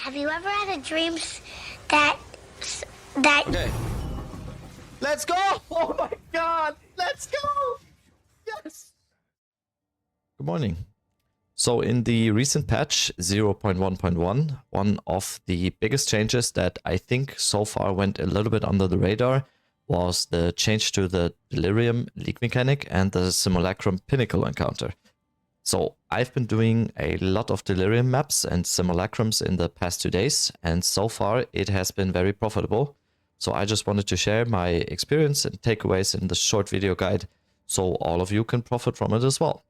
Have you ever had a dream that Okay. Let's go! Oh my god! Let's go! Yes! Good morning. So in the recent patch 0.1.1, one of the biggest changes that I think so far went a little bit under the radar was the change to the Delirium leak mechanic and the Simulacrum pinnacle encounter. So I've been doing a lot of Delirium maps and Simulacrums in the past 2 days, and so far it has been very profitable. So I just wanted to share my experience and takeaways in the short video guide so all of you can profit from it as well.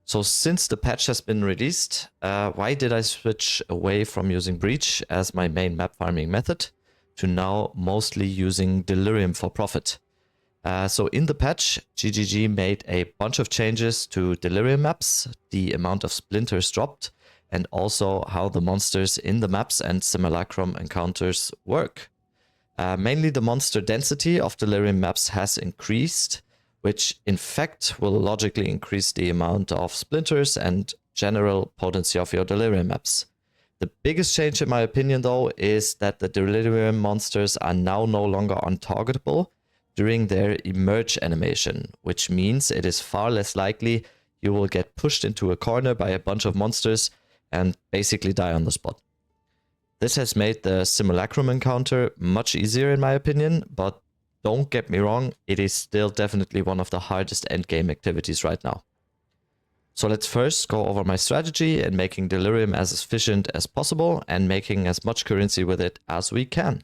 So since the patch has been released, why did I switch away from using Breach as my main map farming method to now mostly using Delirium for profit? So in the patch, GGG made a bunch of changes to Delirium maps, the amount of splinters dropped, and also how the monsters in the maps and Simulacrum encounters work. Mainly the monster density of Delirium maps has increased, which in fact will logically increase the amount of splinters and general potency of your Delirium maps. The biggest change in my opinion though is that the Delirium monsters are now no longer untargetable during their emerge animation, which means it is far less likely you will get pushed into a corner by a bunch of monsters and basically die on the spot. This has made the Simulacrum encounter much easier in my opinion, but don't get me wrong, it is still definitely one of the hardest endgame activities right now. So let's first go over my strategy in making Delirium as efficient as possible and making as much currency with it as we can.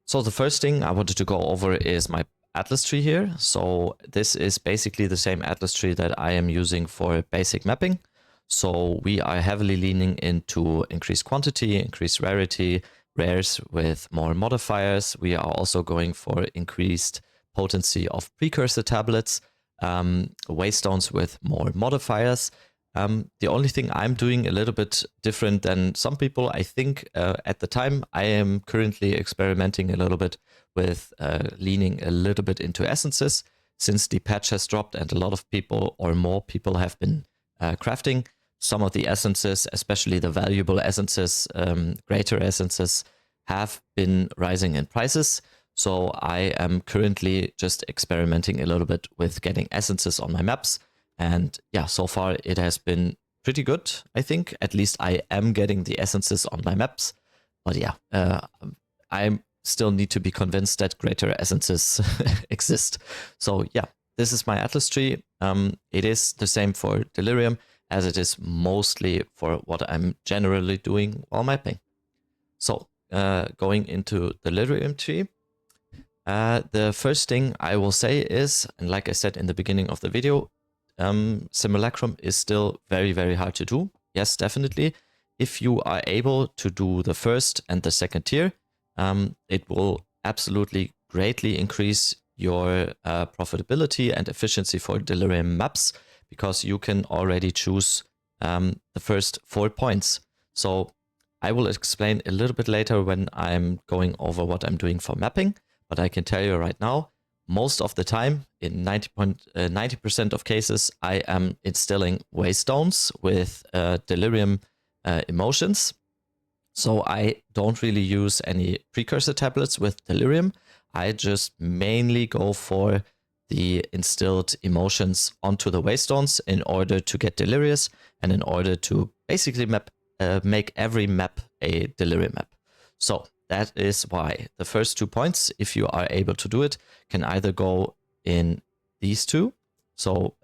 So the first thing I wanted to go over is my atlas tree here. So this is basically the same atlas tree that I am using for basic mapping. So we are heavily leaning into increased quantity, increased rarity, rares with more modifiers. We are also going for increased potency of precursor tablets, waystones with more modifiers. The only thing I'm doing a little bit different than some people, I think at the time, I am currently experimenting a little bit with leaning a little bit into essences since the patch has dropped and a lot of people or more people have been crafting. Some of the essences, especially the valuable essences, greater essences, have been rising in prices. So I am currently just experimenting a little bit with getting essences on my maps. And yeah, so far it has been pretty good, I think. At least I am getting the essences on my maps. But yeah, I still need to be convinced that greater essences exist. So yeah, this is my atlas tree. It is the same for Delirium as it is mostly for what I'm generally doing while mapping. So going into the Delirium tree. The first thing I will say is, and like I said in the beginning of the video, Simulacrum is still very, very hard to do. Yes, definitely. If you are able to do the first and the second tier, it will absolutely greatly increase your profitability and efficiency for Delirium maps because you can already choose the first 4 points. So I will explain a little bit later when I'm going over what I'm doing for mapping, but I can tell you right now, most of the time, in 90% of cases, I am instilling waystones with Delirium emotions. So I don't really use any precursor tablets with Delirium. I just mainly go for the instilled emotions onto the waystones in order to get Delirious and in order to basically make every map a Delirium map. So that is why the first 2 points, if you are able to do it, can either go in these two. So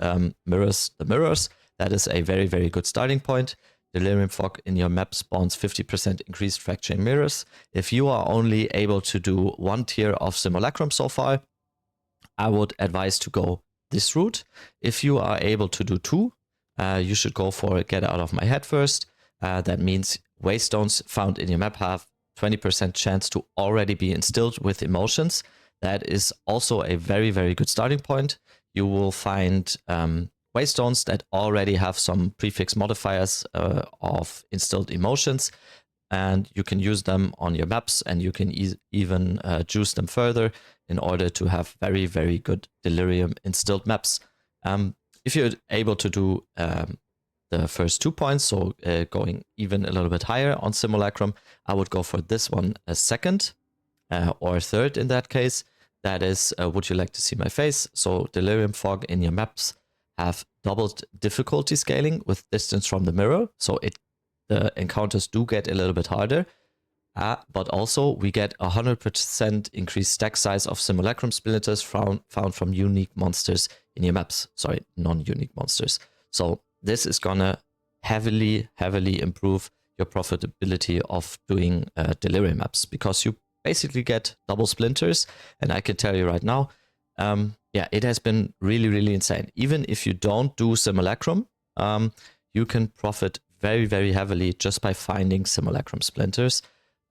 mirrors, that is a very, very good starting point. Delirium Fog in your map spawns 50% increased fracture mirrors. If you are only able to do 1 tier of Simulacrum so far, I would advise to go this route. If you are able to do 2, you should go for Get Out of My Head first. That means waystones found in your map have 20% chance to already be instilled with emotions. That is also a very, very good starting point. You will find waystones that already have some prefix modifiers of instilled emotions, and you can use them on your maps, and you can even juice them further in order to have very, very good Delirium instilled maps. If you're able to do the first 2 points, so going even a little bit higher on Simulacrum, I would go for this one as second or third in that case. That is, would you like to see my face? So Delirium Fog in your maps have doubled difficulty scaling with distance from the mirror. So the encounters do get a little bit harder. But also we get 100% increased stack size of Simulacrum splinters found from unique monsters in your maps. Sorry, non-unique monsters. So this is gonna heavily improve your profitability of doing Delirium maps, because you basically get double splinters. And I can tell you right now, yeah, it has been really insane. Even if you don't do Simulacrum, you can profit very heavily just by finding Simulacrum splinters.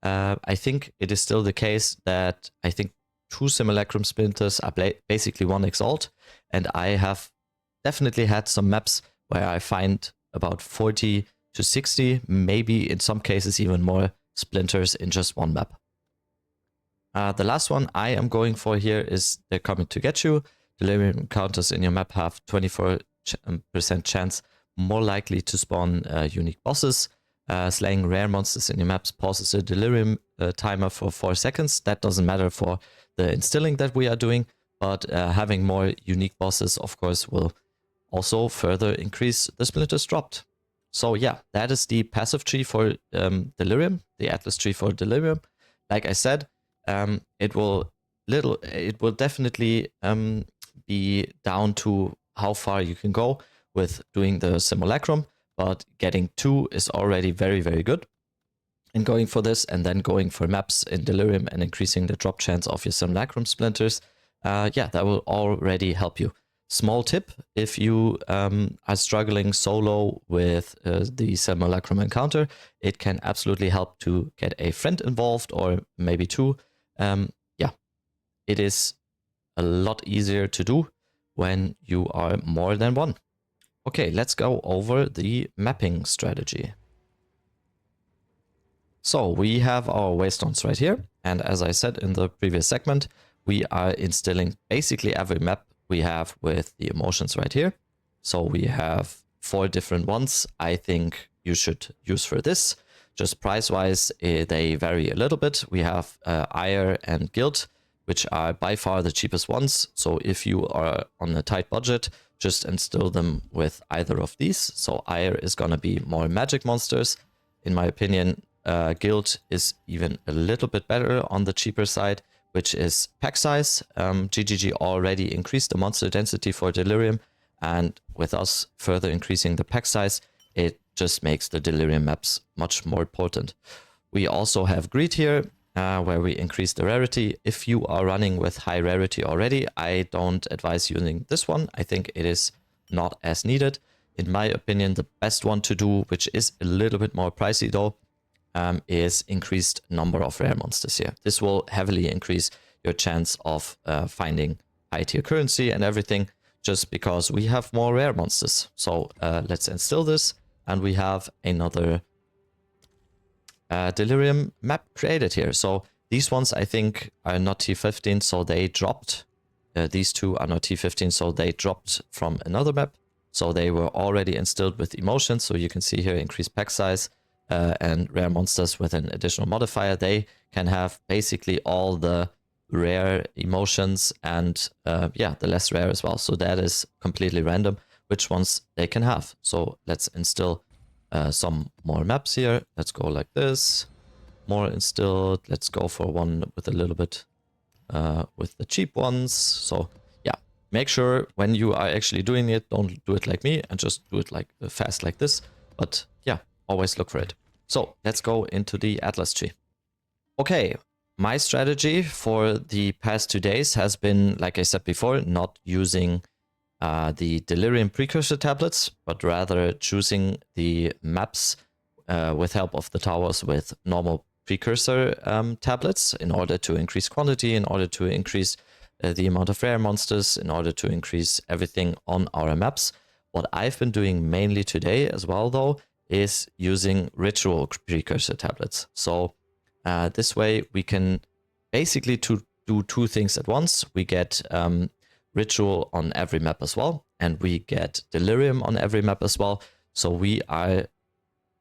I think it is still the case that I think 2 Simulacrum splinters are basically 1 exalt, and I have definitely had some maps where I find about 40 to 60, maybe in some cases even more splinters in just 1 map. The last one I am going for here is They're Coming to Get You. Delirium encounters in your map have 24% chance more likely to spawn unique bosses. Slaying rare monsters in your maps pauses the Delirium timer for 4 seconds. That doesn't matter for the instilling that we are doing, but having more unique bosses, of course, will also further increase the splinters dropped. So yeah, that is the passive tree for Delirium, the Atlas tree for Delirium. Like I said, it will definitely be down to how far you can go with doing the Simulacrum, but getting 2 is already very good. And going for this and then going for maps in Delirium and increasing the drop chance of your Simulacrum splinters, yeah, that will already help you. Small tip, if you are struggling solo with the Simulacrum encounter, it can absolutely help to get a friend involved, or maybe 2. Yeah, it is a lot easier to do when you are more than 1. Okay, let's go over the mapping strategy. So we have our waystones right here. And as I said in the previous segment, we are instilling basically every map we have with the emotions right here. So we have 4 different ones I think you should use for this. Just price-wise, they vary a little bit. We have Ire and Guild, which are by far the cheapest ones. So if you are on a tight budget, just instill them with either of these. So Ire is going to be more magic monsters. In my opinion, Guild is even a little bit better on the cheaper side, which is pack size. GGG already increased the monster density for Delirium, and with us further increasing the pack size, it just makes the Delirium maps much more potent. We also have Greed here, where we increase the rarity. If you are running with high rarity already, I don't advise using this one. I think it is not as needed. In my opinion, the best one to do, which is a little bit more pricey though, is increased number of rare monsters here. This will heavily increase your chance of finding high tier currency and everything, just because we have more rare monsters. So let's instill this, and we have another Delirium map created here. So these ones I think are not T15, so they dropped. These 2 are not T15, so they dropped from another map. So they were already instilled with emotions. So you can see here increased pack size and rare monsters with an additional modifier. They can have basically all the rare emotions and yeah, the less rare as well. So that is completely random which ones they can have. So let's instill some more maps here. Let's go like this. More instilled. Let's go for one with a little bit with the cheap ones. So yeah, make sure when you are actually doing it, don't do it like me and just do it like fast like this. But yeah, always look for it. So let's go into the Atlas tree. Okay, my strategy for the past 2 days has been, like I said before, not using the Delirium precursor tablets, but rather choosing the maps with help of the towers with normal precursor tablets in order to increase quantity, in order to increase the amount of rare monsters, in order to increase everything on our maps. What I've been doing mainly today as well, though, is using ritual precursor tablets. So this way we can basically do 2 things at once. We get ritual on every map as well, and we get Delirium on every map as well. So we are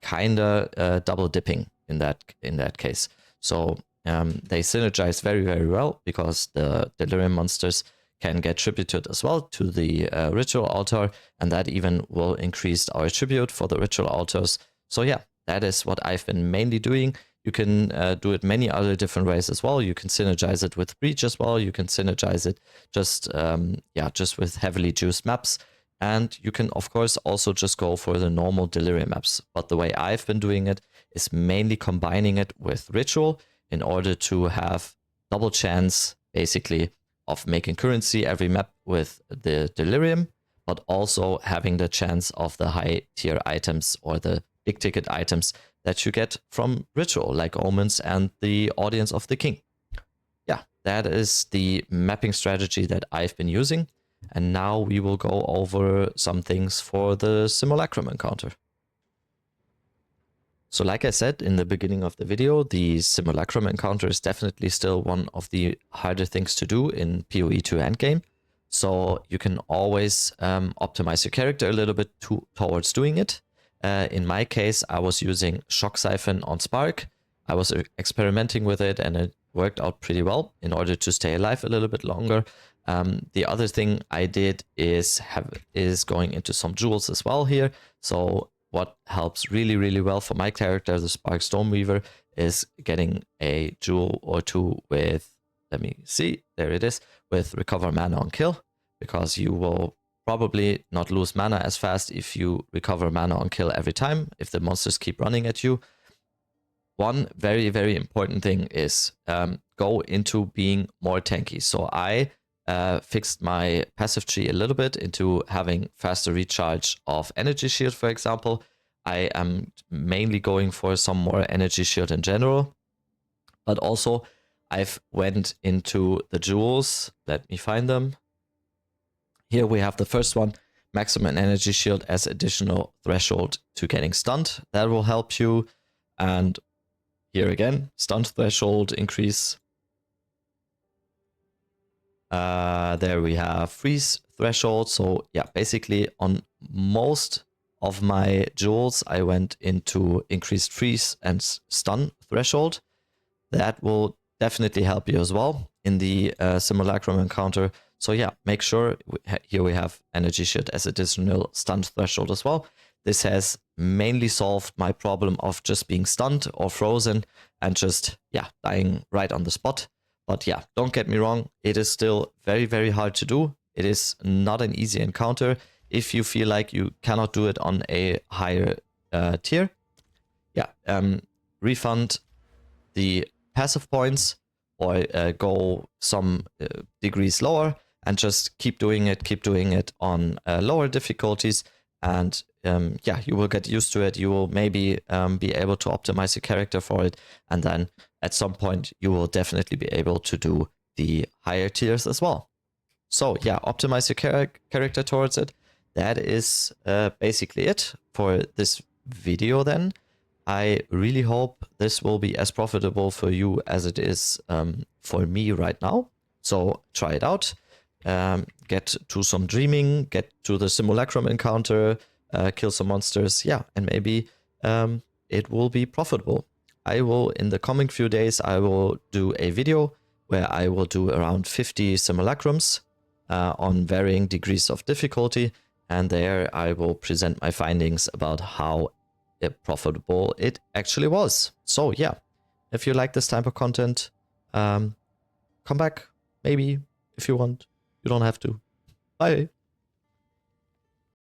kind of double dipping in that case. So they synergize very, very well, because the Delirium monsters can get tributed as well to the ritual altar, and that even will increase our tribute for the ritual altars. So yeah, that is what I've been mainly doing. You can do it many other different ways as well. You can synergize it with Breach as well. You can synergize it just with heavily juiced maps. And you can, of course, also just go for the normal Delirium maps. But the way I've been doing it is mainly combining it with Ritual in order to have double chance, basically, of making currency every map with the Delirium, but also having the chance of the high tier items or the big ticket items that you get from Ritual, like Omens and the Audience of the King. Yeah, that is the mapping strategy that I've been using. And now we will go over some things for the Simulacrum encounter. So like I said in the beginning of the video, the Simulacrum encounter is definitely still one of the harder things to do in POE2 endgame. So you can always optimize your character a little bit towards doing it. In my case, I was using Shock Siphon on Spark. I was experimenting with it, and it worked out pretty well in order to stay alive a little bit longer. The other thing I did is going into some jewels as well here. So what helps really, really well for my character, the Spark Stormweaver, is getting a jewel or two with, let me see, there it is, with Recover Mana on Kill, because you will probably not lose mana as fast if you recover mana on kill every time, if the monsters keep running at you. One very, very important thing is go into being more tanky. So I fixed my passive tree a little bit into having faster recharge of energy shield, for example. I am mainly going for some more energy shield in general, but also I've went into the jewels. Let me find them. Here we have the first one, maximum energy shield as additional threshold to getting stunned. That will help you. And here again, stunned threshold increase. There we have freeze threshold. So yeah, basically on most of my jewels, I went into increased freeze and stun threshold. That will definitely help you as well in the Simulacrum encounter. So yeah, make sure, here we have energy shield as additional stunned threshold as well. This has mainly solved my problem of just being stunned or frozen and just, yeah, dying right on the spot. But yeah, don't get me wrong, it is still very, very hard to do. It is not an easy encounter if you feel like you cannot do it on a higher tier. Yeah, refund the passive points or go some degrees lower and just keep doing it on lower difficulties. And yeah, you will get used to it. You will maybe be able to optimize your character for it. And then at some point, you will definitely be able to do the higher tiers as well. So yeah, optimize your character towards it. That is basically it for this video then. I really hope this will be as profitable for you as it is for me right now. So try it out. Get to some dreaming, get to the Simulacrum encounter, kill some monsters, yeah, and maybe it will be profitable. I will, in the coming few days, I will do a video where I will do around 50 Simulacrums on varying degrees of difficulty, and there I will present my findings about how profitable it actually was. So yeah, if you like this type of content, come back, maybe, if you want. You don't have to. Bye.